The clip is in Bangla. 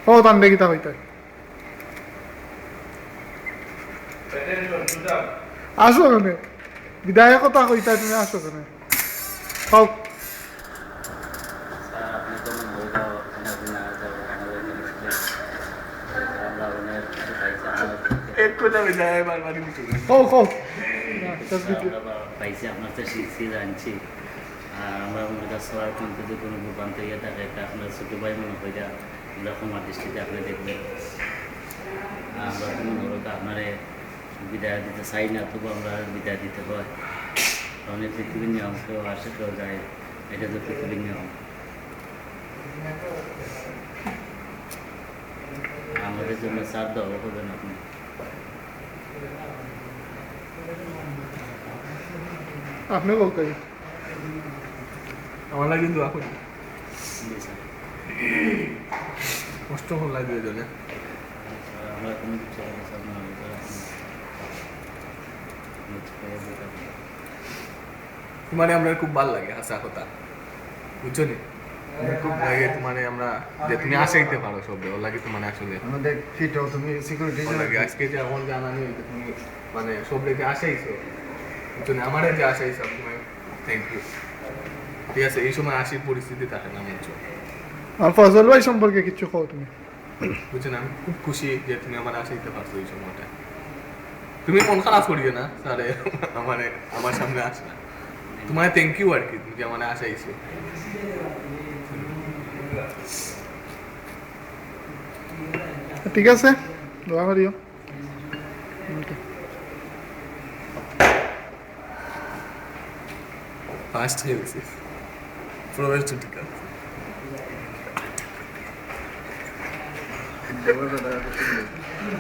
ও তান্ডে কিতা হইতে আসো কেনে বিদায় কথা কইতা তুমি আসো কেনে খাও পাইছি আপনার তো শিখছি জানছি আর আমরা আপনার কাছে সবার কিন্তু যদি কোনো ভূপান্ত ইয়ে থাকে এটা আপনার ছোটো ভাই মনে করি আমরা ক্ষমার দৃষ্টিতে আপনি দেখবেন আমরা কোনো ধরো আপনার বিদায় দিতে চাই না তবু আমরা বিদায় দিতে হয় অনেক পৃথিবীর নিয়ম কেউ আসে কেউ যায় এটা তো পৃথিবীর নিয়ম আমাদের জন্য চাপ দেওয়া করবেন আপনি আপনি বলতে আমার লাগে কিন্তু এখন কষ্ট হল লাগে দুজনে আমরা কোনো কিছু তোমার আমরা খুব ভালো লাগে হাসা কথা বুঝছো নি খুব লাগে তোমার আমরা যে তুমি আসাইতে পারো সব ওর লাগে তোমার আসলে আমাদের ফিটও তুমি সিকিউরিটি লাগে আজকে যে আমার জানা নেই তুমি মানে সব রেখে আসাইছো বুঝছো না আমার যে আসাইছো তোমায় থ্যাংক ইউ ঠিক আছে এই সময় আসি পরিস্থিতি থাকে না বুঝছো আর ফজল ভাই সম্পর্কে কিছু কও তুমি বুঝছো না আমি খুব খুশি যে তুমি আমার আসাইতে পারছো এই সময়টা তুমি মন খারাপ করিও না স্যারে আমার সামনে আস না তোমায় থ্যাংক ইউ আর কি তুমি যে আমার আসাইছো ঠিক আছে দোয়া করিও ফার্স্ট হয়ে গেছে প্রবেশ ঠিক আছে